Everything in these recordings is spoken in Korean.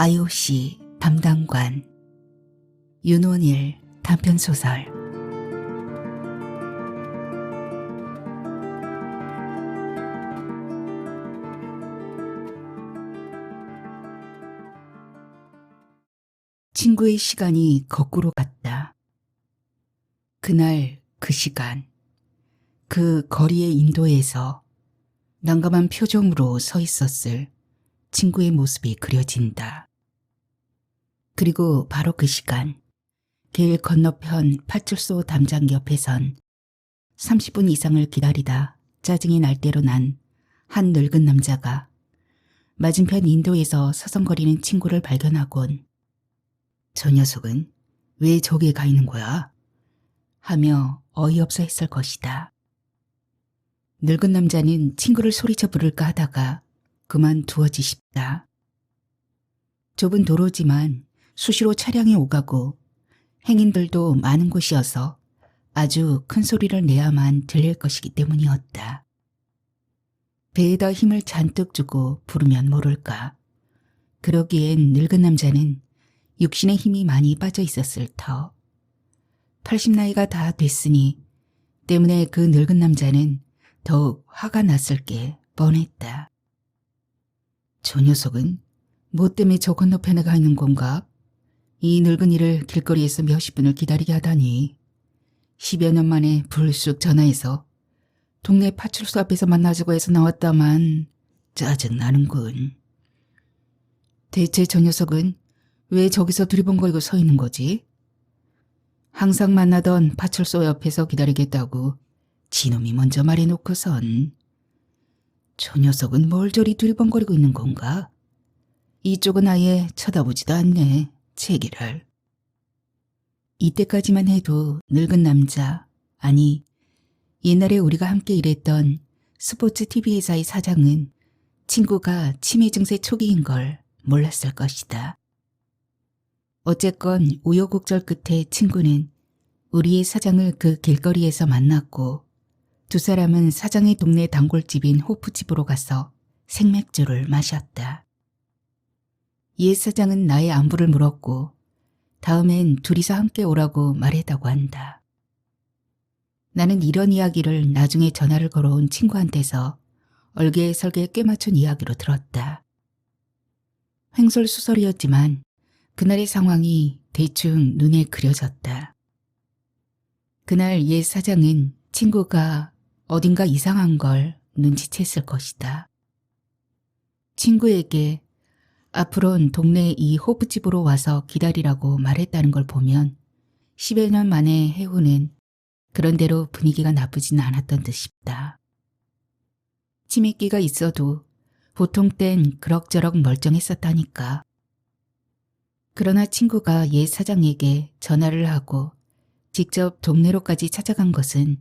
IOC 담당관 윤원일 단편소설. 친구의 시간이 거꾸로 갔다. 그날 그 시간, 그 거리의 인도에서 난감한 표정으로 서 있었을 친구의 모습이 그려진다. 그리고 바로 그 시간, 길 건너편 파출소 담장 옆에선 30분 이상을 기다리다 짜증이 날 대로 난 한 늙은 남자가 맞은편 인도에서 서성거리는 친구를 발견하곤 저 녀석은 왜 저기에 가 있는 거야? 하며 어이없어 했을 것이다. 늙은 남자는 친구를 소리쳐 부를까 하다가 그만두어지 싶다. 좁은 도로지만 수시로 차량이 오가고 행인들도 많은 곳이어서 아주 큰 소리를 내야만 들릴 것이기 때문이었다. 배에다 힘을 잔뜩 주고 부르면 모를까. 그러기엔 늙은 남자는 육신의 힘이 많이 빠져 있었을 터. 80나이가 다 됐으니 때문에 그 늙은 남자는 더욱 화가 났을 게 뻔했다. 저 녀석은 뭐 때문에 저 건너편에 가 있는 건가? 이 늙은이를 길거리에서 몇십 분을 기다리게 하다니. 10여 년 만에 불쑥 전화해서 동네 파출소 앞에서 만나자고 해서 나왔다만 짜증나는군. 대체 저 녀석은 왜 저기서 두리번거리고 서 있는 거지? 항상 만나던 파출소 옆에서 기다리겠다고 지놈이 먼저 말해놓고선 저 녀석은 뭘 저리 두리번거리고 있는 건가? 이쪽은 아예 쳐다보지도 않네, 제기를. 이때까지만 해도 늙은 남자, 아니 옛날에 우리가 함께 일했던 스포츠 TV 회사의 사장은 친구가 치매 증세 초기인 걸 몰랐을 것이다. 어쨌건 우여곡절 끝에 친구는 우리의 사장을 그 길거리에서 만났고 두 사람은 사장의 동네 단골집인 호프집으로 가서 생맥주를 마셨다. 옛 사장은 나의 안부를 물었고 다음엔 둘이서 함께 오라고 말했다고 한다. 나는 이런 이야기를 나중에 전화를 걸어온 친구한테서 얼개설개 꿰맞춘 이야기로 들었다. 횡설수설이었지만 그날의 상황이 대충 눈에 그려졌다. 그날 옛 사장은 친구가 어딘가 이상한 걸 눈치챘을 것이다. 친구에게 앞으론 동네 이 호프집으로 와서 기다리라고 말했다는 걸 보면 10여 년 만에 해후는 그런대로 분위기가 나쁘진 않았던 듯 싶다. 치매기가 있어도 보통 땐 그럭저럭 멀쩡했었다니까. 그러나 친구가 옛 사장에게 전화를 하고 직접 동네로까지 찾아간 것은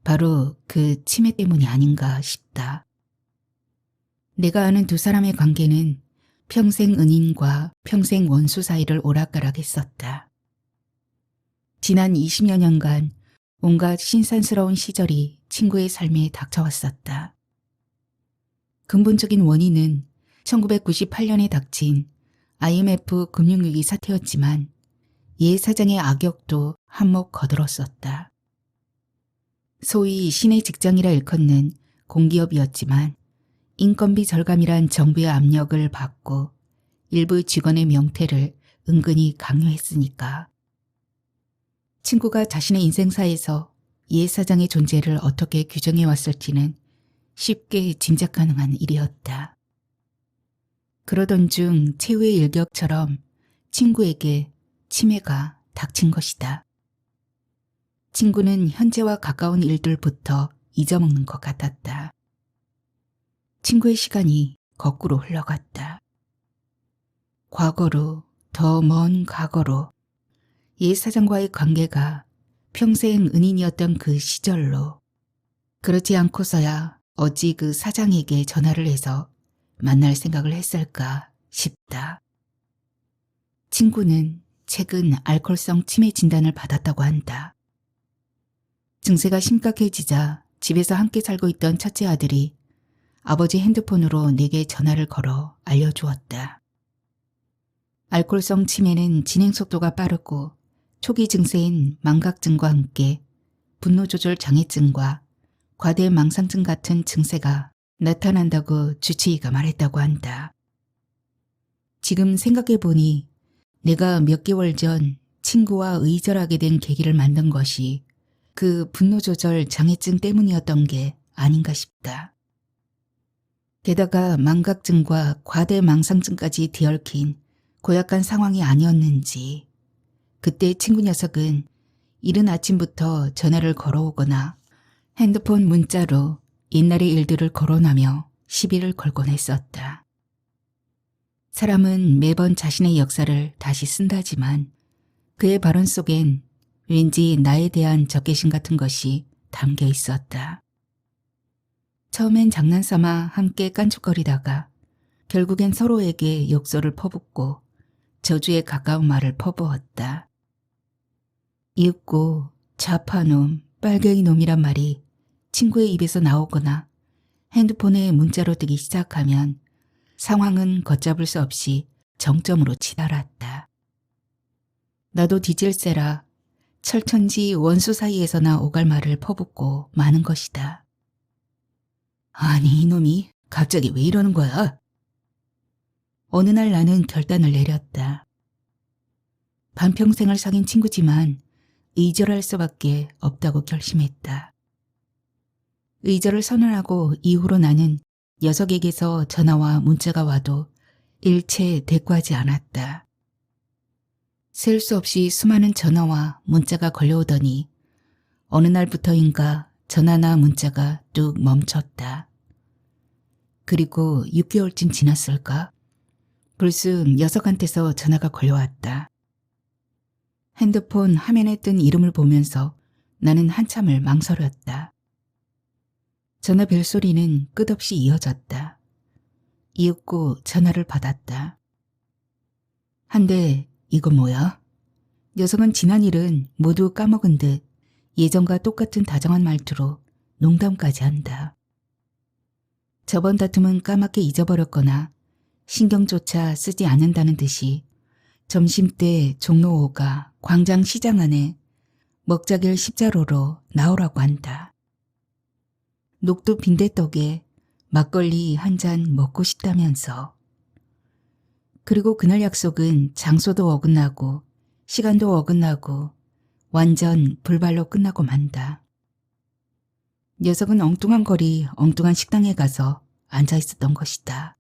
바로 그 치매 때문이 아닌가 싶다. 내가 아는 두 사람의 관계는 평생 은인과 평생 원수 사이를 오락가락했었다. 지난 20여 년간 온갖 신산스러운 시절이 친구의 삶에 닥쳐왔었다. 근본적인 원인은 1998년에 닥친 IMF 금융위기 사태였지만 옛 사장의 악역도 한몫 거들었었다. 소위 신의 직장이라 일컫는 공기업이었지만 인건비 절감이란 정부의 압력을 받고 일부 직원의 명태를 은근히 강요했으니까. 친구가 자신의 인생사에서 옛 사장의 존재를 어떻게 규정해왔을지는 쉽게 짐작 가능한 일이었다. 그러던 중 최후의 일격처럼 친구에게 치매가 닥친 것이다. 친구는 현재와 가까운 일들부터 잊어먹는 것 같았다. 친구의 시간이 거꾸로 흘러갔다. 과거로, 더 먼 과거로, 옛 사장과의 관계가 평생 은인이었던 그 시절로. 그렇지 않고서야 어찌 그 사장에게 전화를 해서 만날 생각을 했을까 싶다. 친구는 최근 알코올성 치매 진단을 받았다고 한다. 증세가 심각해지자 집에서 함께 살고 있던 첫째 아들이 아버지 핸드폰으로 내게 전화를 걸어 알려주었다. 알코올성 치매는 진행 속도가 빠르고 초기 증세인 망각증과 함께 분노조절 장애증과 과대망상증 같은 증세가 나타난다고 주치의가 말했다고 한다. 지금 생각해보니 내가 몇 개월 전 친구와 의절하게 된 계기를 만든 것이 그 분노조절 장애증 때문이었던 게 아닌가 싶다. 게다가 망각증과 과대망상증까지 뒤얽힌 고약한 상황이 아니었는지 그때 친구 녀석은 이른 아침부터 전화를 걸어오거나 핸드폰 문자로 옛날의 일들을 거론하며 시비를 걸곤 했었다. 사람은 매번 자신의 역사를 다시 쓴다지만 그의 발언 속엔 왠지 나에 대한 적개심 같은 것이 담겨 있었다. 처음엔 장난삼아 함께 깐죽거리다가 결국엔 서로에게 욕설을 퍼붓고 저주에 가까운 말을 퍼부었다. 이윽고 좌파놈, 빨갱이 놈이란 말이 친구의 입에서 나오거나 핸드폰에 문자로 뜨기 시작하면 상황은 걷잡을 수 없이 정점으로 치달았다. 나도 뒤질세라 철천지 원수 사이에서나 오갈 말을 퍼붓고 마는 것이다. 아니 이놈이 갑자기 왜 이러는 거야? 어느 날 나는 결단을 내렸다. 반평생을 사귄 친구지만 의절할 수밖에 없다고 결심했다. 의절을 선언하고 이후로 나는 녀석에게서 전화와 문자가 와도 일체 대꾸하지 않았다. 셀 수 없이 수많은 전화와 문자가 걸려오더니 어느 날부터인가 전화나 문자가 뚝 멈췄다. 그리고 6개월쯤 지났을까? 불쑥 녀석한테서 전화가 걸려왔다. 핸드폰 화면에 뜬 이름을 보면서 나는 한참을 망설였다. 전화 벨소리는 끝없이 이어졌다. 이윽고 전화를 받았다. 한데 이거 뭐야? 녀석은 지난 일은 모두 까먹은 듯 예전과 똑같은 다정한 말투로 농담까지 한다. 저번 다툼은 까맣게 잊어버렸거나 신경조차 쓰지 않는다는 듯이 점심때 종로 5가 광장 시장 안에 먹자길 십자로로 나오라고 한다. 녹두 빈대떡에 막걸리 한 잔 먹고 싶다면서. 그리고 그날 약속은 장소도 어긋나고 시간도 어긋나고 완전 불발로 끝나고 만다. 녀석은 엉뚱한 거리 엉뚱한 식당에 가서 앉아 있었던 것이다.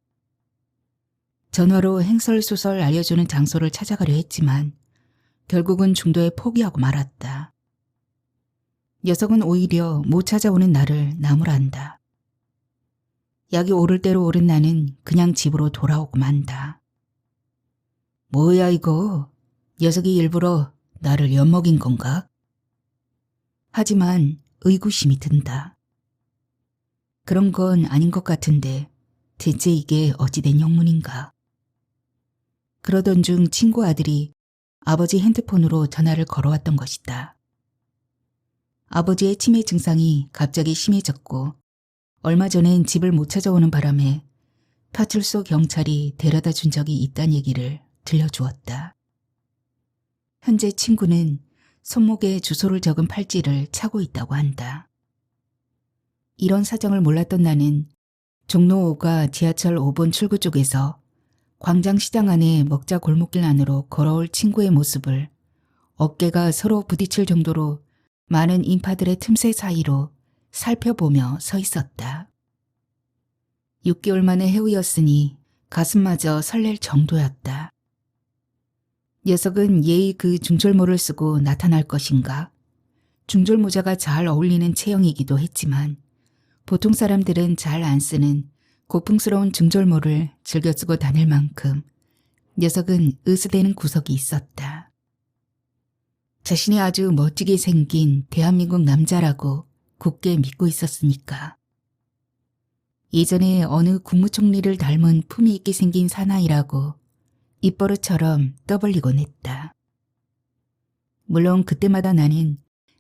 전화로 행설수설 알려주는 장소를 찾아가려 했지만 결국은 중도에 포기하고 말았다. 녀석은 오히려 못 찾아오는 나를 나무란다. 약이 오를 대로 오른 나는 그냥 집으로 돌아오고 만다. 뭐야 이거? 녀석이 일부러 나를 엿먹인 건가? 하지만 의구심이 든다. 그런 건 아닌 것 같은데 대체 이게 어찌된 영문인가? 그러던 중 친구 아들이 아버지 핸드폰으로 전화를 걸어왔던 것이다. 아버지의 치매 증상이 갑자기 심해졌고 얼마 전엔 집을 못 찾아오는 바람에 파출소 경찰이 데려다 준 적이 있다는 얘기를 들려주었다. 현재 친구는 손목에 주소를 적은 팔찌를 차고 있다고 한다. 이런 사정을 몰랐던 나는 종로 5가 지하철 5번 출구 쪽에서 광장시장 안에 먹자 골목길 안으로 걸어올 친구의 모습을 어깨가 서로 부딪힐 정도로 많은 인파들의 틈새 사이로 살펴보며 서 있었다. 6개월 만에 해우였으니 가슴마저 설렐 정도였다. 녀석은 예의 그 중절모를 쓰고 나타날 것인가? 중절모자가 잘 어울리는 체형이기도 했지만 보통 사람들은 잘 안 쓰는 고풍스러운 중절모를 즐겨 쓰고 다닐 만큼 녀석은 으스대는 구석이 있었다. 자신이 아주 멋지게 생긴 대한민국 남자라고 굳게 믿고 있었으니까. 예전에 어느 국무총리를 닮은 품위 있게 생긴 사나이라고 입버릇처럼 떠벌리곤 했다. 물론 그때마다 나는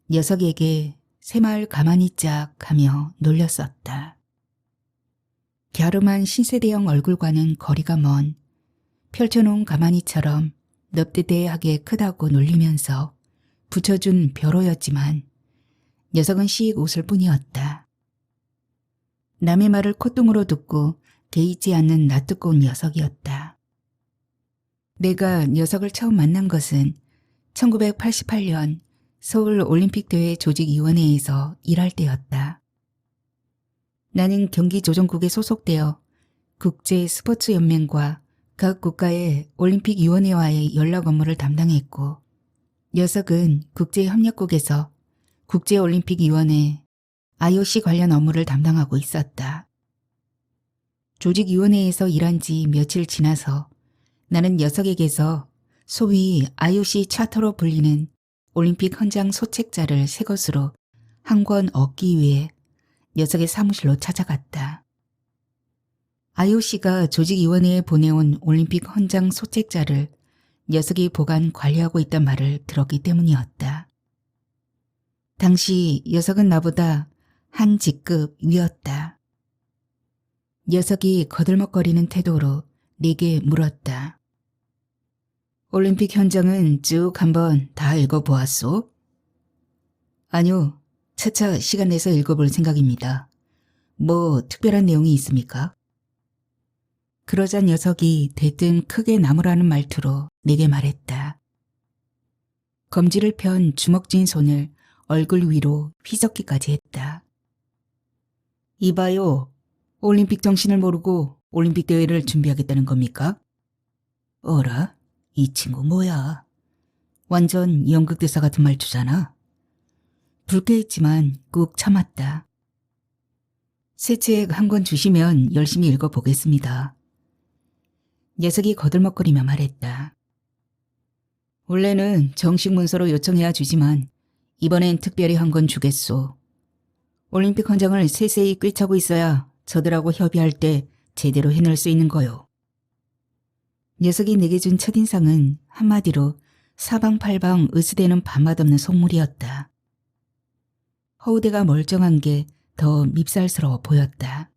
녀석에게 새마을 가만히 짝 하며 놀렸었다. 갸름한 신세대형 얼굴과는 거리가 먼 펼쳐놓은 가마니처럼 넙대대하게 크다고 놀리면서 붙여준 벼로였지만 녀석은 씩 웃을 뿐이었다. 남의 말을 콧등으로 듣고 개의치 않는 낯뜨거운 녀석이었다. 내가 녀석을 처음 만난 것은 1988년 서울 올림픽대회 조직위원회에서 일할 때였다. 나는 경기조정국에 소속되어 국제스포츠연맹과 각 국가의 올림픽위원회와의 연락 업무를 담당했고, 녀석은 국제협력국에서 국제올림픽위원회 IOC 관련 업무를 담당하고 있었다. 조직위원회에서 일한 지 며칠 지나서 나는 녀석에게서 소위 IOC 차터로 불리는 올림픽 헌장 소책자를 새 것으로 한 권 얻기 위해 녀석의 사무실로 찾아갔다. IOC가 조직위원회에 보내온 올림픽 헌장 소책자를 녀석이 보관 관리하고 있단 말을 들었기 때문이었다. 당시 녀석은 나보다 한 직급 위였다. 녀석이 거들먹거리는 태도로 내게 물었다. 올림픽 현장은 쭉 한번 다 읽어보았소? 아니요. 차차 시간 내서 읽어볼 생각입니다. 뭐 특별한 내용이 있습니까? 그러자 녀석이 대뜸 크게 나무라는 말투로 내게 말했다. 검지를 편 주먹 쥔 손을 얼굴 위로 휘젓기까지 했다. 이봐요. 올림픽 정신을 모르고 올림픽 대회를 준비하겠다는 겁니까? 어라? 이 친구 뭐야? 완전 연극대사 같은 말투잖아. 불쾌했지만 꾹 참았다. 새 책 한 권 주시면 열심히 읽어보겠습니다. 녀석이 거들먹거리며 말했다. 원래는 정식 문서로 요청해야 주지만 이번엔 특별히 한 권 주겠소. 올림픽 헌장을 세세히 꿰차고 있어야 저들하고 협의할 때 제대로 해낼 수 있는 거요. 녀석이 내게 준 첫인상은 한마디로 사방팔방 으스대는 밥맛 없는 속물이었다. 허우대가 멀쩡한 게 더 밉살스러워 보였다.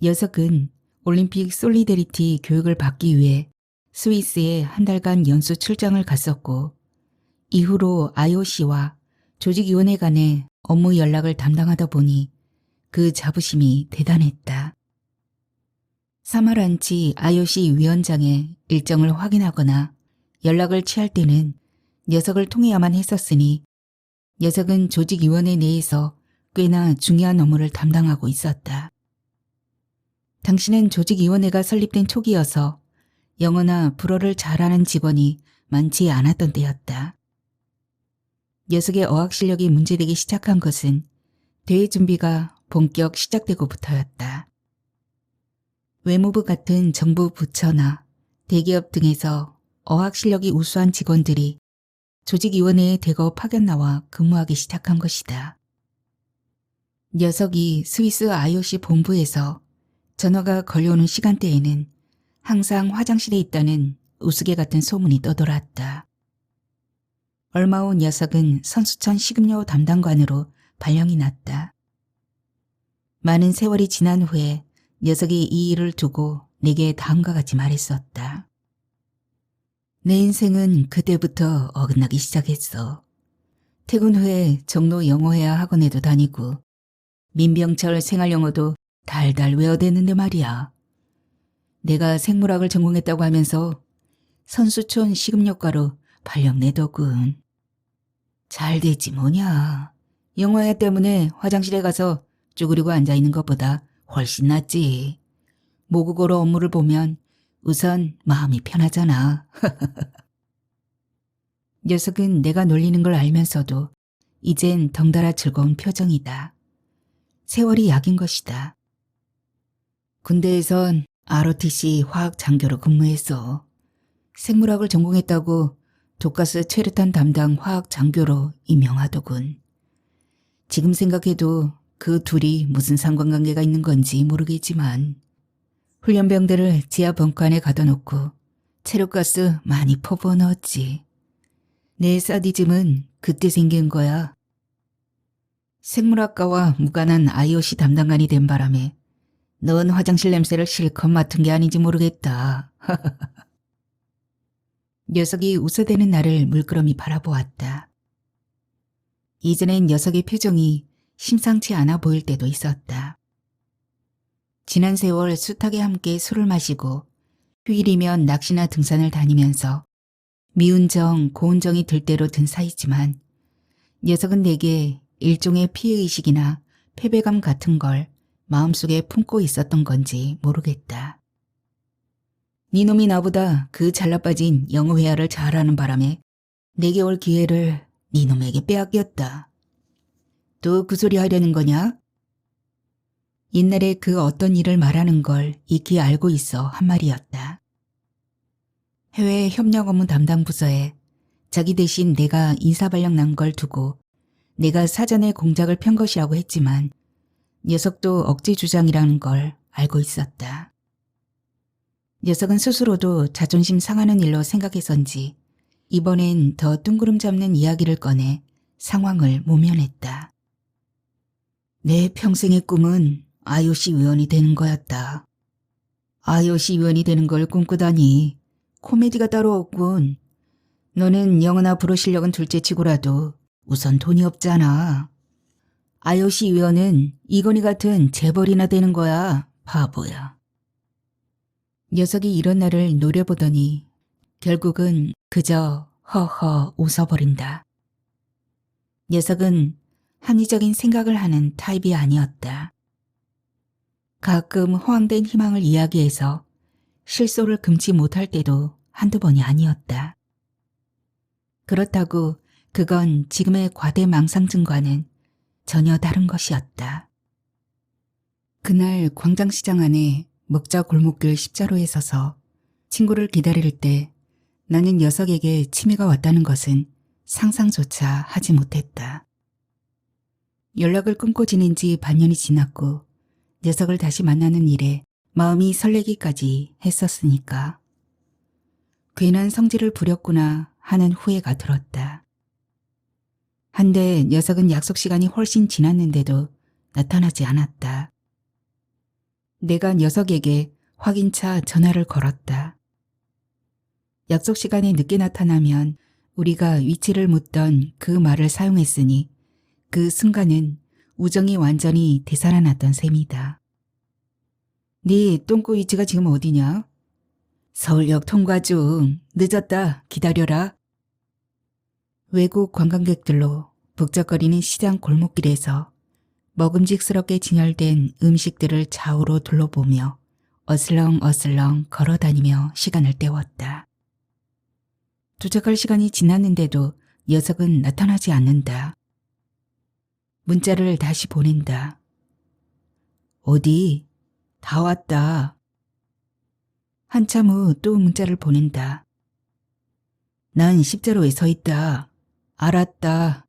녀석은 올림픽 솔리데리티 교육을 받기 위해 스위스에 한 달간 연수 출장을 갔었고, 이후로 IOC와 조직위원회 간의 업무 연락을 담당하다 보니 그 자부심이 대단했다. 사마란치 IOC 위원장의 일정을 확인하거나 연락을 취할 때는 녀석을 통해야만 했었으니 녀석은 조직위원회 내에서 꽤나 중요한 업무를 담당하고 있었다. 당시는 조직위원회가 설립된 초기여서 영어나 불어를 잘하는 직원이 많지 않았던 때였다. 녀석의 어학 실력이 문제되기 시작한 것은 대회 준비가 본격 시작되고부터였다. 외무부 같은 정부 부처나 대기업 등에서 어학 실력이 우수한 직원들이 조직위원회에 대거 파견 나와 근무하기 시작한 것이다. 녀석이 스위스 IOC 본부에서 전화가 걸려오는 시간대에는 항상 화장실에 있다는 우스개 같은 소문이 떠돌았다. 얼마 후 녀석은 선수촌 식음료 담당관으로 발령이 났다. 많은 세월이 지난 후에 녀석이 이 일을 두고 내게 다음과 같이 말했었다. 내 인생은 그때부터 어긋나기 시작했어. 퇴근 후에 종로 영어회화 학원에도 다니고 민병철 생활영어도 달달 외워댔는데 말이야. 내가 생물학을 전공했다고 하면서 선수촌 식음료과로 발령 내더군. 잘 되지 뭐냐. 영어회화 때문에 화장실에 가서 쭈그리고 앉아있는 것보다 훨씬 낫지. 모국어로 업무를 보면 우선 마음이 편하잖아. 녀석은 내가 놀리는 걸 알면서도 이젠 덩달아 즐거운 표정이다. 세월이 약인 것이다. 군대에선 ROTC 화학 장교로 근무했어. 생물학을 전공했다고 독가스 최루탄 담당 화학 장교로 임명하더군. 지금 생각해도 그 둘이 무슨 상관관계가 있는 건지 모르겠지만 훈련병들을 지하 벙커 안에 가둬놓고 체류가스 많이 퍼부어 넣었지. 내 사디즘은 그때 생긴 거야. 생물학과와 무관한 IOC 담당관이 된 바람에 넌 화장실 냄새를 실컷 맡은 게 아닌지 모르겠다. 녀석이 웃어대는 나를 물끄러미 바라보았다. 이전엔 녀석의 표정이 심상치 않아 보일 때도 있었다. 지난 세월 숱하게 함께 술을 마시고 휴일이면 낚시나 등산을 다니면서 미운정, 고운정이 들 대로 든 사이지만 녀석은 내게 일종의 피해의식이나 패배감 같은 걸 마음속에 품고 있었던 건지 모르겠다. 니놈이 나보다 그 잘나빠진 영어 회화를 잘하는 바람에 내게 올 기회를 니놈에게 빼앗겼다. 또 그 소리 하려는 거냐? 옛날에 그 어떤 일을 말하는 걸 익히 알고 있어 한 말이었다. 해외 협력 업무 담당 부서에 자기 대신 내가 인사발령 난 걸 두고 내가 사전에 공작을 편 것이라고 했지만 녀석도 억지 주장이라는 걸 알고 있었다. 녀석은 스스로도 자존심 상하는 일로 생각해서인지 이번엔 더 뜬구름 잡는 이야기를 꺼내 상황을 모면했다. 내 평생의 꿈은 IOC 위원이 되는 거였다. IOC 위원이 되는 걸 꿈꾸다니 코미디가 따로 없군. 너는 영어나 불어 실력은 둘째치고라도 우선 돈이 없잖아. IOC 위원은 이건희 같은 재벌이나 되는 거야, 바보야. 녀석이 이런 나를 노려보더니 결국은 그저 허허 웃어버린다. 녀석은 합리적인 생각을 하는 타입이 아니었다. 가끔 허황된 희망을 이야기해서 실소를 금치 못할 때도 한두 번이 아니었다. 그렇다고 그건 지금의 과대망상증과는 전혀 다른 것이었다. 그날 광장시장 안에 먹자 골목길 십자로에 서서 친구를 기다릴 때 나는 녀석에게 치매가 왔다는 것은 상상조차 하지 못했다. 연락을 끊고 지낸 지 반년이 지났고 녀석을 다시 만나는 일에 마음이 설레기까지 했었으니까. 괜한 성질을 부렸구나 하는 후회가 들었다. 한데 녀석은 약속 시간이 훨씬 지났는데도 나타나지 않았다. 내가 녀석에게 확인차 전화를 걸었다. 약속 시간에 늦게 나타나면 우리가 위치를 묻던 그 말을 사용했으니 그 순간은 우정이 완전히 되살아났던 셈이다. 네 똥꼬 위치가 지금 어디냐? 서울역 통과 중. 늦었다. 기다려라. 외국 관광객들로 북적거리는 시장 골목길에서 먹음직스럽게 진열된 음식들을 좌우로 둘러보며 어슬렁어슬렁 걸어다니며 시간을 때웠다. 도착할 시간이 지났는데도 녀석은 나타나지 않는다. 문자를 다시 보낸다. 어디? 다 왔다. 한참 후 또 문자를 보낸다. 난 십자로에 서 있다. 알았다.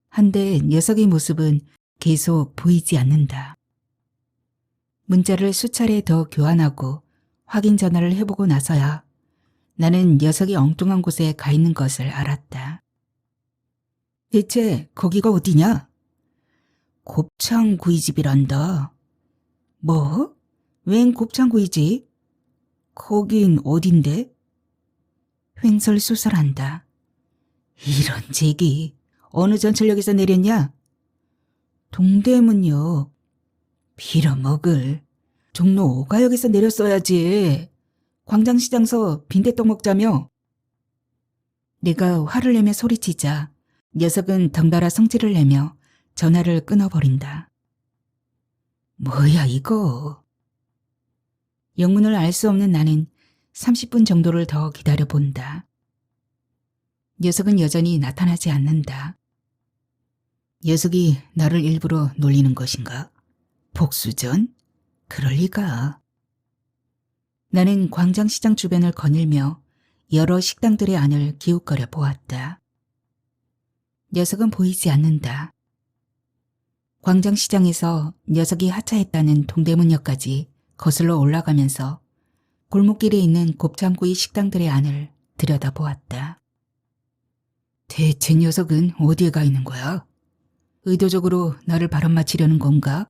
한데 녀석의 모습은 계속 보이지 않는다. 문자를 수차례 더 교환하고 확인 전화를 해보고 나서야 나는 녀석이 엉뚱한 곳에 가 있는 것을 알았다. 대체 거기가 어디냐? 곱창구이집이란다. 뭐? 웬 곱창구이집? 거긴 어딘데? 횡설수설한다. 이런 제기. 어느 전철역에서 내렸냐? 동대문역. 빌어먹을. 종로 오가역에서 내렸어야지. 광장시장서 빈대떡 먹자며. 내가 화를 내며 소리치자 녀석은 덩달아 성질을 내며 전화를 끊어버린다. 뭐야 이거. 영문을 알 수 없는 나는 30분 정도를 더 기다려본다. 녀석은 여전히 나타나지 않는다. 녀석이 나를 일부러 놀리는 것인가? 복수전? 그럴 리가. 나는 광장시장 주변을 거닐며 여러 식당들의 안을 기웃거려 보았다. 녀석은 보이지 않는다. 광장시장에서 녀석이 하차했다는 동대문역까지 거슬러 올라가면서 골목길에 있는 곱창구이 식당들의 안을 들여다보았다. 대체 녀석은 어디에 가 있는 거야? 의도적으로 나를 바람맞히려는 건가?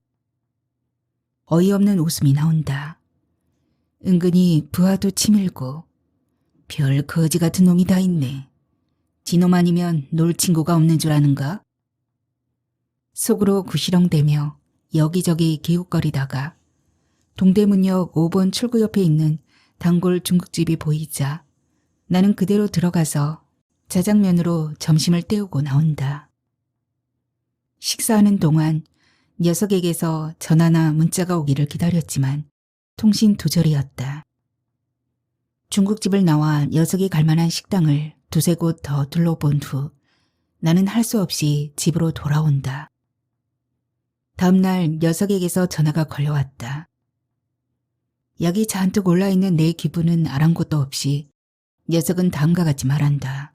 어이없는 웃음이 나온다. 은근히 부하도 치밀고 별 거지 같은 놈이 다 있네. 지놈 아니면 놀 친구가 없는 줄 아는가? 속으로 구시렁대며 여기저기 기웃거리다가 동대문역 5번 출구 옆에 있는 단골 중국집이 보이자 나는 그대로 들어가서 자장면으로 점심을 때우고 나온다. 식사하는 동안 녀석에게서 전화나 문자가 오기를 기다렸지만 통신 두절이었다. 중국집을 나와 녀석이 갈 만한 식당을 두세 곳 더 둘러본 후 나는 할 수 없이 집으로 돌아온다. 다음날 녀석에게서 전화가 걸려왔다. 약이 잔뜩 올라있는 내 기분은 아랑곳도 없이 녀석은 다음과 같이 말한다.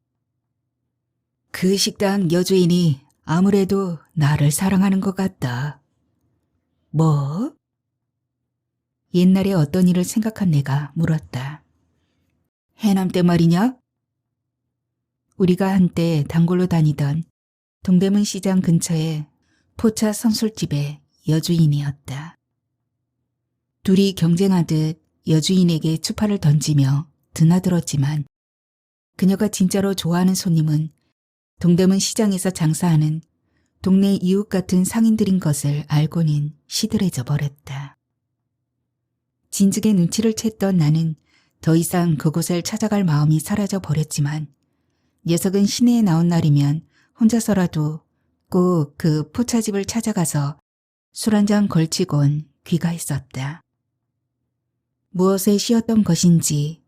그 식당 여주인이 아무래도 나를 사랑하는 것 같다. 뭐? 옛날에 어떤 일을 생각한 내가 물었다. 해남 때 말이냐? 우리가 한때 단골로 다니던 동대문 시장 근처의 포차 선술집의 여주인이었다. 둘이 경쟁하듯 여주인에게 추파를 던지며 드나들었지만 그녀가 진짜로 좋아하는 손님은 동대문 시장에서 장사하는 동네 이웃 같은 상인들인 것을 알고는 시들해져 버렸다. 진즉에 눈치를 챘던 나는 더 이상 그곳을 찾아갈 마음이 사라져 버렸지만 녀석은 시내에 나온 날이면 혼자서라도 꼭 그 포차집을 찾아가서 술 한 잔 걸치곤 귀가했었다. 무엇에 씌었던 것인지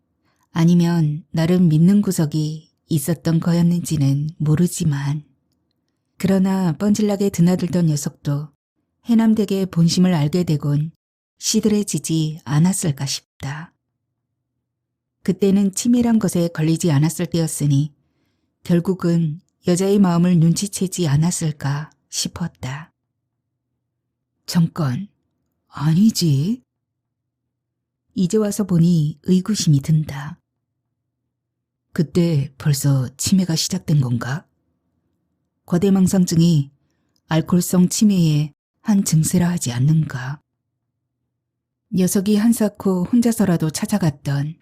아니면 나름 믿는 구석이 있었던 거였는지는 모르지만 그러나 뻔질나게 드나들던 녀석도 해남댁의 본심을 알게 되곤 시들해지지 않았을까 싶다. 그때는 치밀한 것에 걸리지 않았을 때였으니 결국은 여자의 마음을 눈치채지 않았을까 싶었다. 잠깐, 아니지. 이제 와서 보니 의구심이 든다. 그때 벌써 치매가 시작된 건가? 과대망상증이 알코올성 치매의 한 증세라 하지 않는가? 녀석이 한사코 혼자서라도 찾아갔던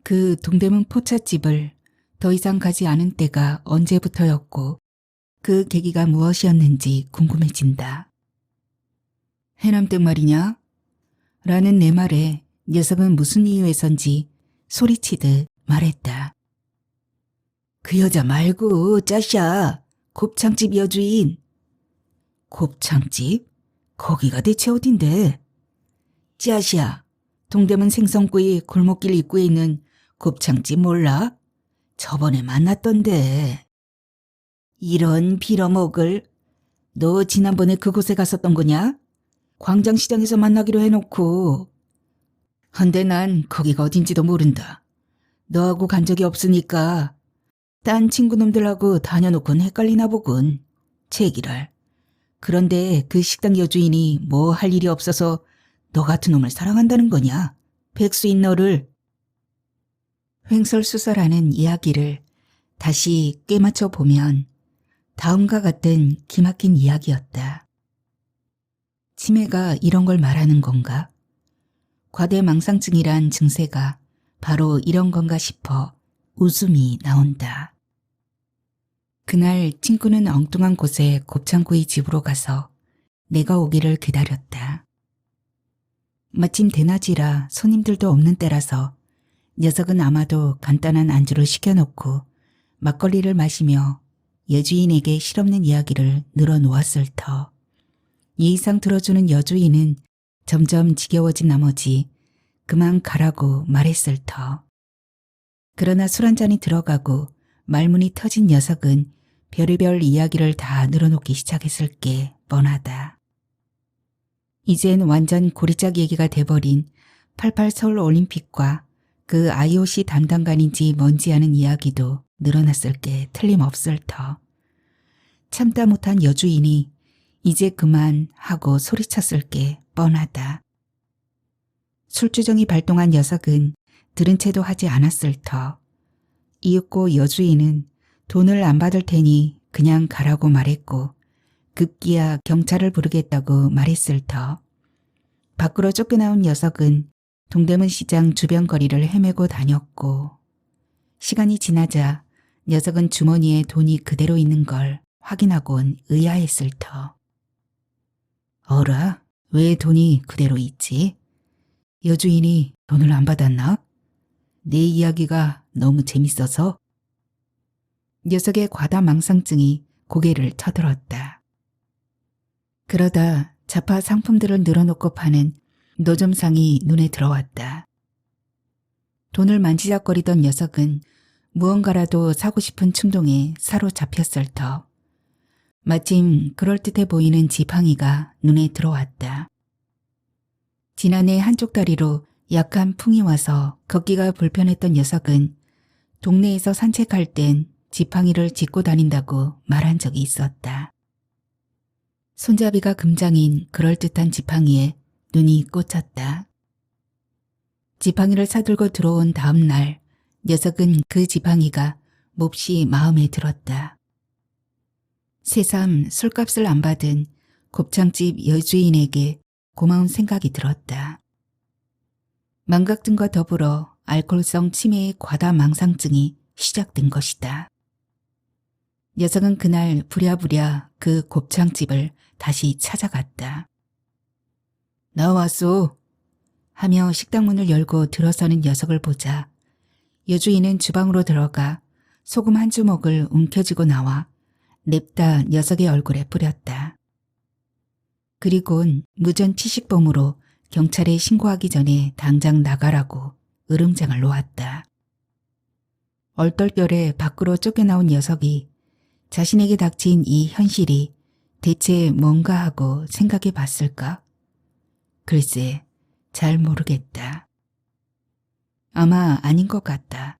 그 동대문 포차집을 더 이상 가지 않은 때가 언제부터였고 그 계기가 무엇이었는지 궁금해진다. 해남댁 말이냐? 라는 내 말에 녀석은 무슨 이유에선지 소리치듯 말했다. 그 여자 말고 짜샤, 곱창집 여주인. 곱창집? 거기가 대체 어딘데? 짜샤, 동대문 생선구이 골목길 입구에 있는 곱창집 몰라? 저번에 만났던데. 이런 빌어먹을. 너 지난번에 그곳에 갔었던 거냐? 광장시장에서 만나기로 해놓고. 헌데 난 거기가 어딘지도 모른다. 너하고 간 적이 없으니까 딴 친구놈들하고 다녀놓곤 헷갈리나 보군. 제기랄. 그런데 그 식당 여주인이 뭐 할 일이 없어서 너 같은 놈을 사랑한다는 거냐? 백수인 너를. 횡설수설하는 이야기를 다시 꿰맞춰 보면 다음과 같은 기막힌 이야기였다. 치매가 이런 걸 말하는 건가? 과대망상증이란 증세가 바로 이런 건가 싶어 웃음이 나온다. 그날 친구는 엉뚱한 곳에 곱창구이 집으로 가서 내가 오기를 기다렸다. 마침 대낮이라 손님들도 없는 때라서 녀석은 아마도 간단한 안주를 시켜놓고 막걸리를 마시며 여주인에게 실없는 이야기를 늘어놓았을 터. 이 이상 들어주는 여주인은 점점 지겨워진 나머지 그만 가라고 말했을 터. 그러나 술 한 잔이 들어가고 말문이 터진 녀석은 별의별 이야기를 다 늘어놓기 시작했을 게 뻔하다. 이젠 완전 고리짝 얘기가 돼버린 88 서울 올림픽과 그 IOC 담당관인지 뭔지 아는 이야기도 늘어났을 게 틀림없을 터. 참다 못한 여주인이 이제 그만 하고 소리쳤을 게 뻔하다. 술주정이 발동한 녀석은 들은 채도 하지 않았을 터. 이윽고 여주인은 돈을 안 받을 테니 그냥 가라고 말했고 급기야 경찰을 부르겠다고 말했을 터. 밖으로 쫓겨나온 녀석은 동대문 시장 주변 거리를 헤매고 다녔고 시간이 지나자 녀석은 주머니에 돈이 그대로 있는 걸 확인하곤 의아했을 터. 어라? 왜 돈이 그대로 있지? 여주인이 돈을 안 받았나? 내 이야기가 너무 재밌어서? 녀석의 과다망상증이 고개를 쳐들었다. 그러다 자파 상품들을 늘어놓고 파는 노점상이 눈에 들어왔다. 돈을 만지작거리던 녀석은 무언가라도 사고 싶은 충동에 사로잡혔을 터. 마침 그럴듯해 보이는 지팡이가 눈에 들어왔다. 지난해 한쪽 다리로 약한 풍이 와서 걷기가 불편했던 녀석은 동네에서 산책할 땐 지팡이를 짚고 다닌다고 말한 적이 있었다. 손잡이가 금장인 그럴듯한 지팡이에 눈이 꽂혔다. 지팡이를 사들고 들어온 다음 날 녀석은 그 지팡이가 몹시 마음에 들었다. 새삼 술값을 안 받은 곱창집 여주인에게 고마운 생각이 들었다. 망각증과 더불어 알코올성 치매의 과다망상증이 시작된 것이다. 녀석은 그날 부랴부랴 그 곱창집을 다시 찾아갔다. 나왔소 하며 식당 문을 열고 들어서는 녀석을 보자 여주인은 주방으로 들어가 소금 한 주먹을 움켜쥐고 나와 냅다 녀석의 얼굴에 뿌렸다. 그리곤 무전 치식범으로 경찰에 신고하기 전에 당장 나가라고 으름장을 놓았다. 얼떨결에 밖으로 쫓겨나온 녀석이 자신에게 닥친 이 현실이 대체 뭔가 하고 생각해 봤을까? 글쎄, 잘 모르겠다. 아마 아닌 것 같다.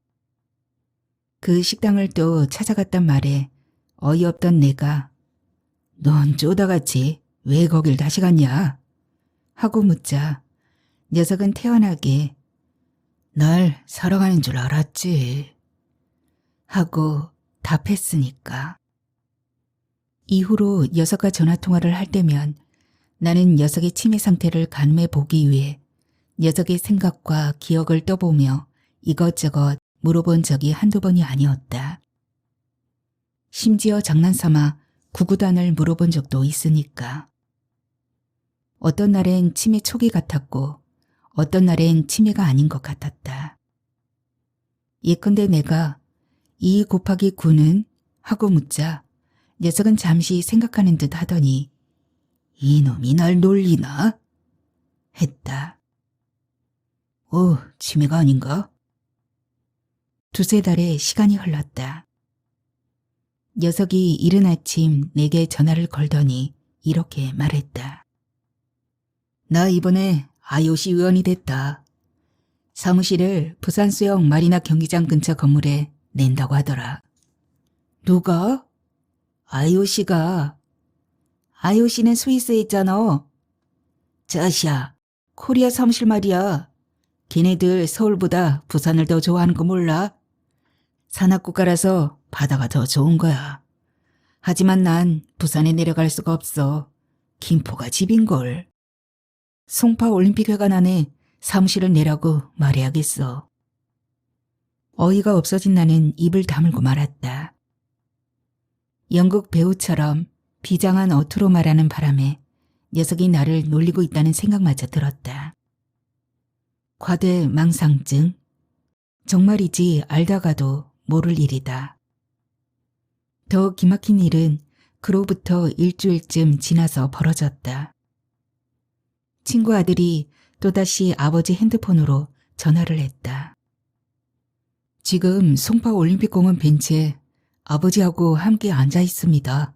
그 식당을 또 찾아갔단 말에 어이없던 내가 넌 쪼다같이 왜 거길 다시 갔냐? 하고 묻자 녀석은 태연하게 날 사랑하는 줄 알았지 하고 답했으니까. 이후로 녀석과 전화통화를 할 때면 나는 녀석의 치매 상태를 가늠해 보기 위해 녀석의 생각과 기억을 떠보며 이것저것 물어본 적이 한두 번이 아니었다. 심지어 장난삼아 구구단을 물어본 적도 있으니까. 어떤 날엔 치매 초기 같았고 어떤 날엔 치매가 아닌 것 같았다. 예컨대 내가 2 곱하기 9는? 하고 묻자 녀석은 잠시 생각하는 듯 하더니 이놈이 날 놀리나? 했다. 치매가 아닌가? 두세 달의 시간이 흘렀다. 녀석이 이른 아침 내게 전화를 걸더니 이렇게 말했다. 나 이번에 IOC 의원이 됐다. 사무실을 부산수영 마리나 경기장 근처 건물에 낸다고 하더라. 누가? IOC가. IOC는 스위스에 있잖아. 자시야, 코리아 사무실 말이야. 걔네들 서울보다 부산을 더 좋아하는 거 몰라? 산악국가라서 바다가 더 좋은 거야. 하지만 난 부산에 내려갈 수가 없어. 김포가 집인걸. 송파 올림픽회관 안에 사무실을 내라고 말해야겠어. 어이가 없어진 나는 입을 다물고 말았다. 연극 배우처럼 비장한 어투로 말하는 바람에 녀석이 나를 놀리고 있다는 생각마저 들었다. 과대망상증? 정말이지 알다가도 모를 일이다. 더 기막힌 일은 그로부터 일주일쯤 지나서 벌어졌다. 친구 아들이 또다시 아버지 핸드폰으로 전화를 했다. 지금 송파 올림픽공원 벤치에 아버지하고 함께 앉아 있습니다.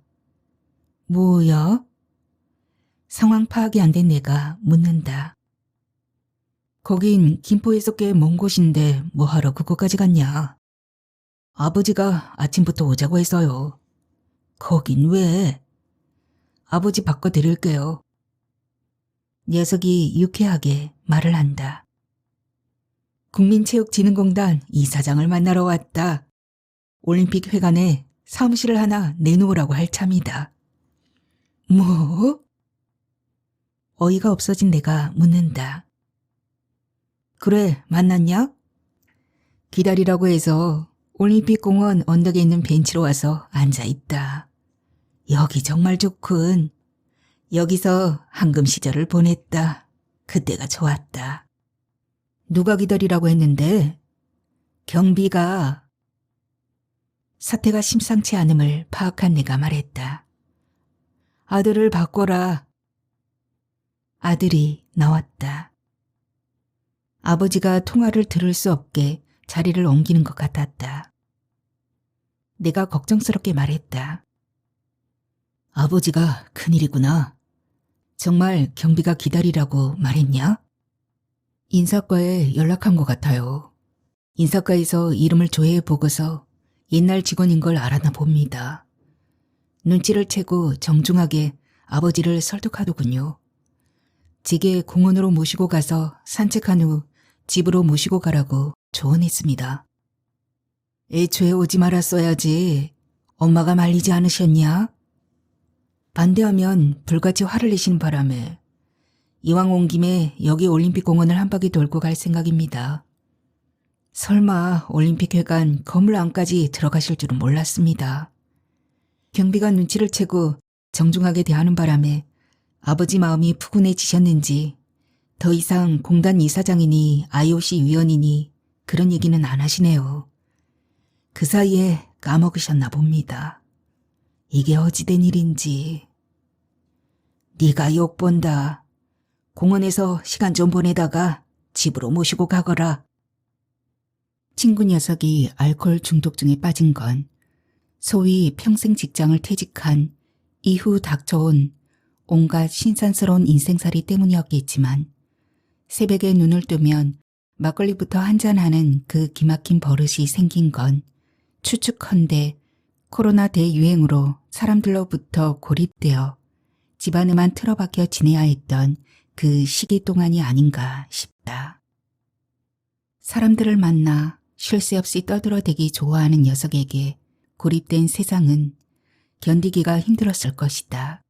뭐야? 상황 파악이 안 된 내가 묻는다. 거긴 김포에서 꽤 먼 곳인데 뭐하러 그곳까지 갔냐? 아버지가 아침부터 오자고 해서요. 거긴 왜? 아버지 바꿔드릴게요. 녀석이 유쾌하게 말을 한다. 국민체육진흥공단 이사장을 만나러 왔다. 올림픽 회관에 사무실을 하나 내놓으라고 할 참이다. 뭐? 어이가 없어진 내가 묻는다. 그래, 만났냐? 기다리라고 해서 올림픽공원 언덕에 있는 벤치로 와서 앉아있다. 여기 정말 좋군. 여기서 황금 시절을 보냈다. 그때가 좋았다. 누가 기다리라고 했는데? 경비가. 사태가 심상치 않음을 파악한 내가 말했다. 아들을 바꿔라. 아들이 나왔다. 아버지가 통화를 들을 수 없게 자리를 옮기는 것 같았다. 내가 걱정스럽게 말했다. 아버지가 큰일이구나. 정말 경비가 기다리라고 말했냐? 인사과에 연락한 것 같아요. 인사과에서 이름을 조회해 보고서 옛날 직원인 걸 알아나 봅니다. 눈치를 채고 정중하게 아버지를 설득하더군요. 제게 공원으로 모시고 가서 산책한 후 집으로 모시고 가라고 조언했습니다. 애초에 오지 말았어야지. 엄마가 말리지 않으셨냐? 반대하면 불같이 화를 내시는 바람에 이왕 온 김에 여기 올림픽공원을 한 바퀴 돌고 갈 생각입니다. 설마 올림픽회관 건물 안까지 들어가실 줄은 몰랐습니다. 경비가 눈치를 채고 정중하게 대하는 바람에 아버지 마음이 푸근해지셨는지 더 이상 공단 이사장이니 IOC 위원이니 그런 얘기는 안 하시네요. 그 사이에 까먹으셨나 봅니다. 이게 어찌된 일인지. 네가 욕본다. 공원에서 시간 좀 보내다가 집으로 모시고 가거라. 친구 녀석이 알코올 중독증에 빠진 건 소위 평생 직장을 퇴직한 이후 닥쳐온 온갖 신선스러운 인생살이 때문이었겠지만 새벽에 눈을 뜨면 막걸리부터 한잔하는 그 기막힌 버릇이 생긴 건 추측컨대 코로나 대유행으로 사람들로부터 고립되어 집안에만 틀어박혀 지내야 했던 그 시기 동안이 아닌가 싶다. 사람들을 만나 쉴 새 없이 떠들어대기 좋아하는 녀석에게 고립된 세상은 견디기가 힘들었을 것이다.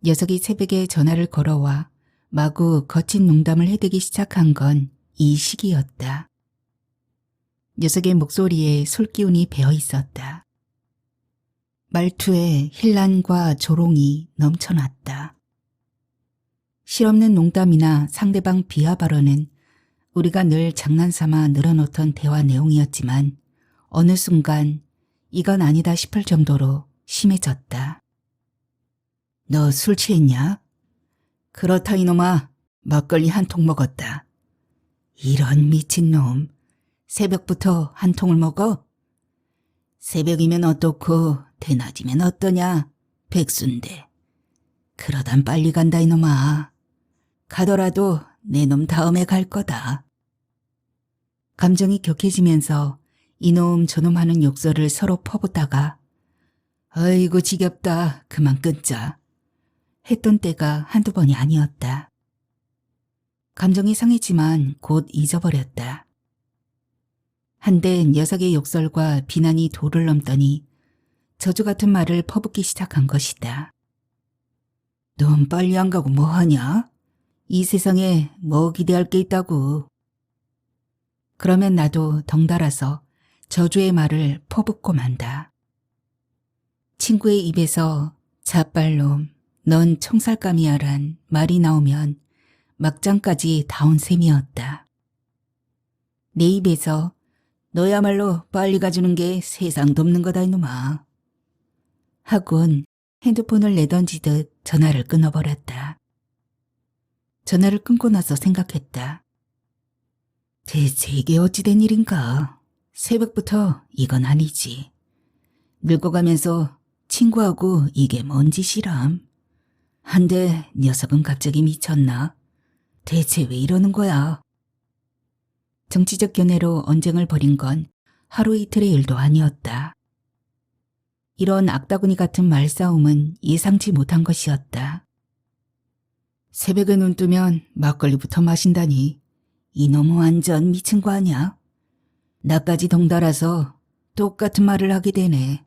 녀석이 새벽에 전화를 걸어와 마구 거친 농담을 해대기 시작한 건 이 시기였다. 녀석의 목소리에 솔기운이 배어 있었다. 말투에 힐난과 조롱이 넘쳐났다. 실없는 농담이나 상대방 비하 발언은 우리가 늘 장난삼아 늘어놓던 대화 내용이었지만 어느 순간 이건 아니다 싶을 정도로 심해졌다. 너 술 취했냐? 그렇다 이놈아. 막걸리 한 통 먹었다. 이런 미친놈. 새벽부터 한 통을 먹어? 새벽이면 어떻고 대낮이면 어떠냐? 백순대. 그러단 빨리 간다 이놈아. 가더라도 내 놈 다음에 갈 거다. 감정이 격해지면서 이놈 저놈 하는 욕설을 서로 퍼붓다가 아이고 지겹다. 그만 끊자. 했던 때가 한두 번이 아니었다. 감정이 상했지만 곧 잊어버렸다. 한데 녀석의 욕설과 비난이 도를 넘더니 저주 같은 말을 퍼붓기 시작한 것이다. 넌 빨리 안 가고 뭐하냐? 이 세상에 뭐 기대할 게 있다고. 그러면 나도 덩달아서 저주의 말을 퍼붓고 만다. 친구의 입에서 자빨놈, 넌 총살감이야란 말이 나오면 막장까지 다운 셈이었다. 내 입에서 너야말로 빨리 가주는 게 세상 돕는 거다 이놈아. 하곤 핸드폰을 내던지듯 전화를 끊어버렸다. 전화를 끊고 나서 생각했다. 대체 이게 어찌된 일인가. 새벽부터 이건 아니지. 늙어가면서 친구하고 이게 뭔 짓이람. 한데 녀석은 갑자기 미쳤나? 대체 왜 이러는 거야? 정치적 견해로 언쟁을 벌인 건 하루 이틀의 일도 아니었다. 이런 악다구니 같은 말싸움은 예상치 못한 것이었다. 새벽에 눈 뜨면 막걸리부터 마신다니 이놈은 완전 미친 거 아냐? 나까지 덩달아서 똑같은 말을 하게 되네.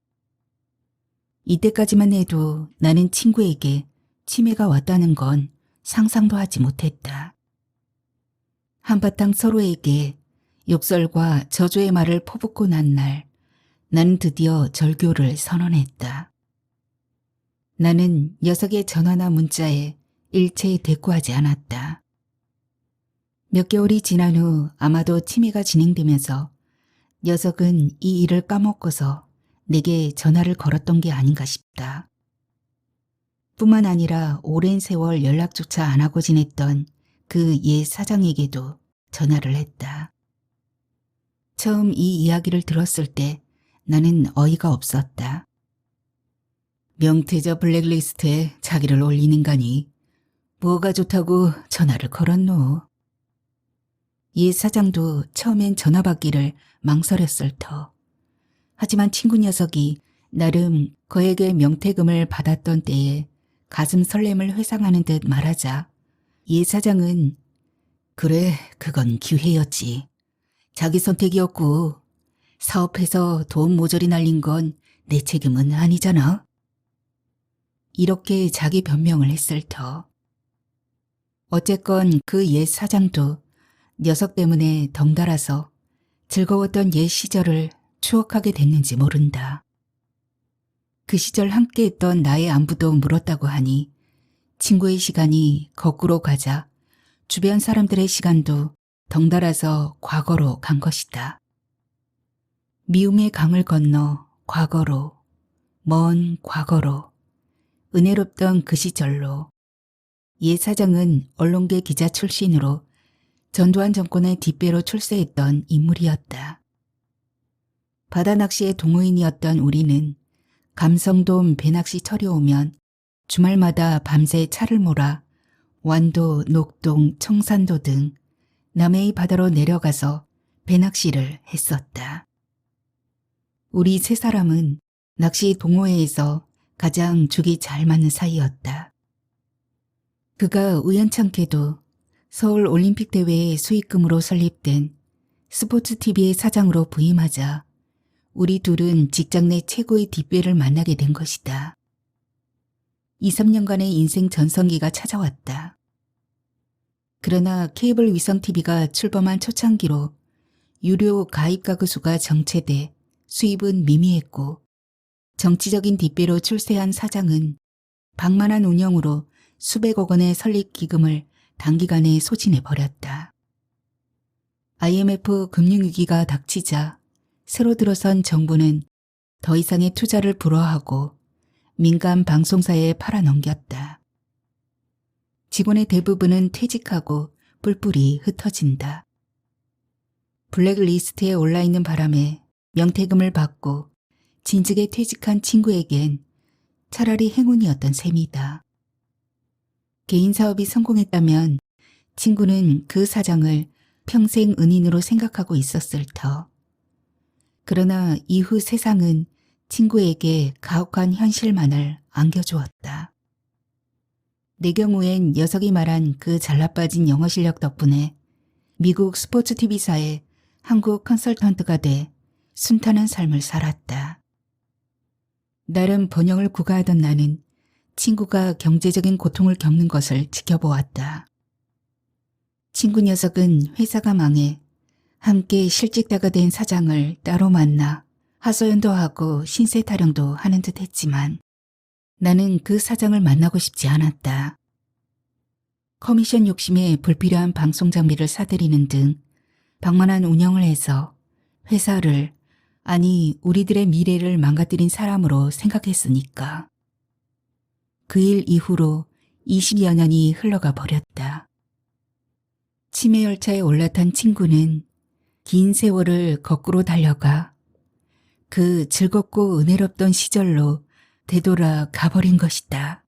이때까지만 해도 나는 친구에게 치매가 왔다는 건 상상도 하지 못했다. 한바탕 서로에게 욕설과 저주의 말을 퍼붓고 난 날, 나는 드디어 절교를 선언했다. 나는 녀석의 전화나 문자에 일체에 대꾸하지 않았다. 몇 개월이 지난 후 아마도 치매가 진행되면서 녀석은 이 일을 까먹고서 내게 전화를 걸었던 게 아닌가 싶다. 뿐만 아니라 오랜 세월 연락조차 안 하고 지냈던 그 옛 사장에게도 전화를 했다. 처음 이 이야기를 들었을 때 나는 어이가 없었다. 명태자 블랙리스트에 자기를 올린 인간이 뭐가 좋다고 전화를 걸었노? 이 사장도 처음엔 전화 받기를 망설였을 터. 하지만 친구 녀석이 나름 그에게 명태금을 받았던 때에 가슴 설렘을 회상하는 듯 말하자 이 사장은 그래, 그건 기회였지. 자기 선택이었고 사업해서 돈 모조리 날린 건 내 책임은 아니잖아. 이렇게 자기 변명을 했을 터. 어쨌건 그 옛 사장도 녀석 때문에 덩달아서 즐거웠던 옛 시절을 추억하게 됐는지 모른다. 그 시절 함께했던 나의 안부도 물었다고 하니 친구의 시간이 거꾸로 가자 주변 사람들의 시간도 덩달아서 과거로 간 것이다. 미움의 강을 건너 과거로, 먼 과거로, 은혜롭던 그 시절로. 옛 사장은 언론계 기자 출신으로 전두환 정권의 뒷배로 출세했던 인물이었다. 바다 낚시의 동호인이었던 우리는 감성돔 배낚시 철이 오면 주말마다 밤새 차를 몰아 완도, 녹동, 청산도 등 남해의 바다로 내려가서 배낚시를 했었다. 우리 세 사람은 낚시 동호회에서 가장 죽이 잘 맞는 사이였다. 그가 우연찮게도 서울 올림픽 대회의 수익금으로 설립된 스포츠TV의 사장으로 부임하자 우리 둘은 직장 내 최고의 뒷배를 만나게 된 것이다. 2, 3년간의 인생 전성기가 찾아왔다. 그러나 케이블 위성TV가 출범한 초창기로 유료 가입 가구 수가 정체돼 수입은 미미했고 정치적인 뒷배로 출세한 사장은 방만한 운영으로 수백억 원의 설립 기금을 단기간에 소진해버렸다. IMF 금융위기가 닥치자 새로 들어선 정부는 더 이상의 투자를 불허하고 민간 방송사에 팔아넘겼다. 직원의 대부분은 퇴직하고 뿔뿔이 흩어진다. 블랙리스트에 올라있는 바람에 명태금을 받고 진즉에 퇴직한 친구에겐 차라리 행운이었던 셈이다. 개인 사업이 성공했다면 친구는 그 사장을 평생 은인으로 생각하고 있었을 터. 그러나 이후 세상은 친구에게 가혹한 현실만을 안겨주었다. 내 경우엔 녀석이 말한 그 잘나빠진 영어 실력 덕분에 미국 스포츠TV사의 한국 컨설턴트가 돼 순탄한 삶을 살았다. 나름 번영을 구가하던 나는 친구가 경제적인 고통을 겪는 것을 지켜보았다. 친구 녀석은 회사가 망해 함께 실직자가 된 사장을 따로 만나 하소연도 하고 신세 타령도 하는 듯 했지만 나는 그 사장을 만나고 싶지 않았다. 커미션 욕심에 불필요한 방송 장비를 사들이는 등 방만한 운영을 해서 회사를, 아니 우리들의 미래를 망가뜨린 사람으로 생각했으니까. 그 일 이후로 20여 년이 흘러가 버렸다. 치매 열차에 올라탄 친구는 긴 세월을 거꾸로 달려가 그 즐겁고 은혜롭던 시절로 되돌아 가버린 것이다.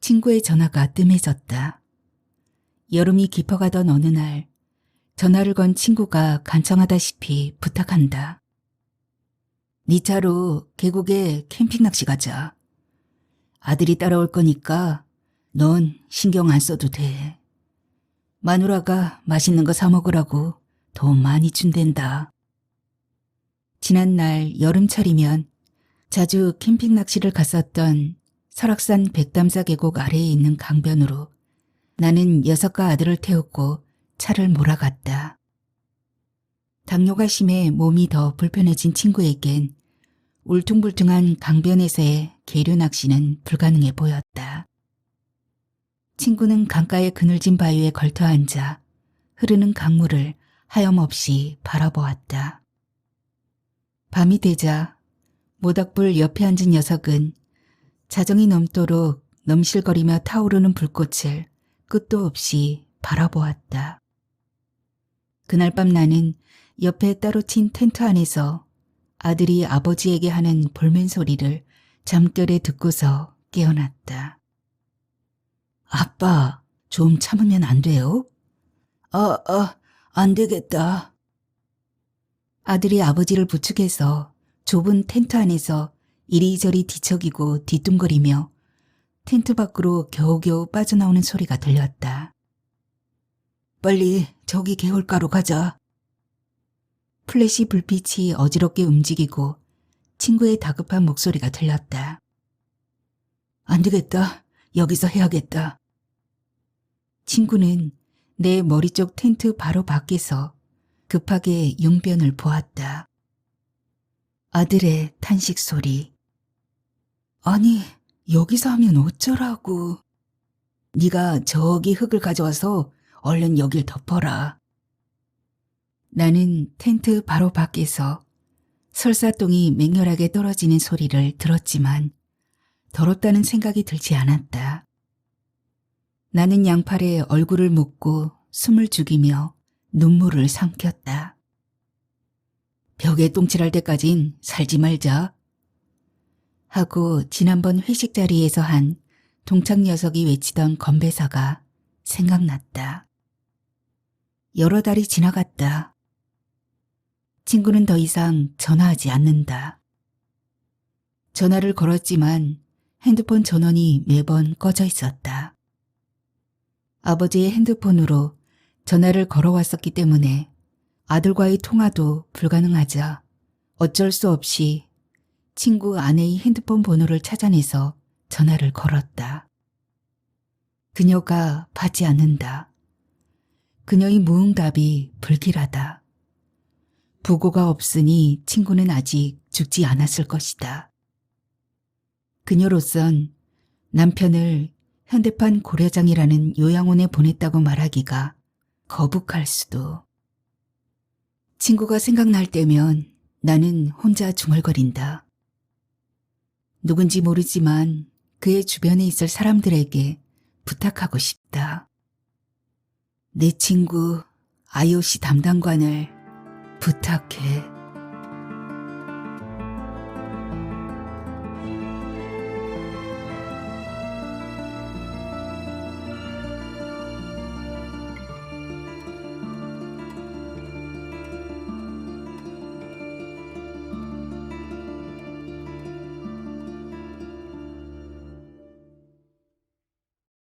친구의 전화가 뜸해졌다. 여름이 깊어가던 어느 날 전화를 건 친구가 간청하다시피 부탁한다. 네 차로 계곡에 캠핑 낚시 가자. 아들이 따라올 거니까 넌 신경 안 써도 돼. 마누라가 맛있는 거 사 먹으라고 돈 많이 준댄다. 지난날 여름철이면 자주 캠핑 낚시를 갔었던 설악산 백담사 계곡 아래에 있는 강변으로 나는 녀석과 아들을 태웠고 차를 몰아갔다. 당뇨가 심해 몸이 더 불편해진 친구에겐 울퉁불퉁한 강변에서의 계류 낚시는 불가능해 보였다. 친구는 강가의 그늘진 바위에 걸터 앉아 흐르는 강물을 하염없이 바라보았다. 밤이 되자 모닥불 옆에 앉은 녀석은 자정이 넘도록 넘실거리며 타오르는 불꽃을 끝도 없이 바라보았다. 그날 밤 나는 옆에 따로 친 텐트 안에서 아들이 아버지에게 하는 볼멘 소리를 잠결에 듣고서 깨어났다. 아빠, 좀 참으면 안 돼요? 안 되겠다. 아들이 아버지를 부축해서 좁은 텐트 안에서 이리저리 뒤척이고 뒤뚱거리며 텐트 밖으로 겨우겨우 빠져나오는 소리가 들렸다. 빨리 저기 개울가로 가자. 플래시 불빛이 어지럽게 움직이고 친구의 다급한 목소리가 들렸다. 안 되겠다. 여기서 해야겠다. 친구는 내 머리 쪽 텐트 바로 밖에서 급하게 용변을 보았다. 아들의 탄식 소리. 아니, 여기서 하면 어쩌라고. 네가 저기 흙을 가져와서 얼른 여길 덮어라. 나는 텐트 바로 밖에서 설사똥이 맹렬하게 떨어지는 소리를 들었지만 더럽다는 생각이 들지 않았다. 나는 양팔에 얼굴을 묻고 숨을 죽이며 눈물을 삼켰다. 벽에 똥칠할 때까진 살지 말자. 하고 지난번 회식 자리에서 한 동창 녀석이 외치던 건배사가 생각났다. 여러 달이 지나갔다. 친구는 더 이상 전화하지 않는다. 전화를 걸었지만 핸드폰 전원이 매번 꺼져 있었다. 아버지의 핸드폰으로 전화를 걸어왔었기 때문에 아들과의 통화도 불가능하자 어쩔 수 없이 친구 아내의 핸드폰 번호를 찾아내서 전화를 걸었다. 그녀가 받지 않는다. 그녀의 무응답이 불길하다. 부고가 없으니 친구는 아직 죽지 않았을 것이다. 그녀로선 남편을 현대판 고려장이라는 요양원에 보냈다고 말하기가 거북할 수도. 친구가 생각날 때면 나는 혼자 중얼거린다. 누군지 모르지만 그의 주변에 있을 사람들에게 부탁하고 싶다. 내 친구 IOC 담당관을 부탁해.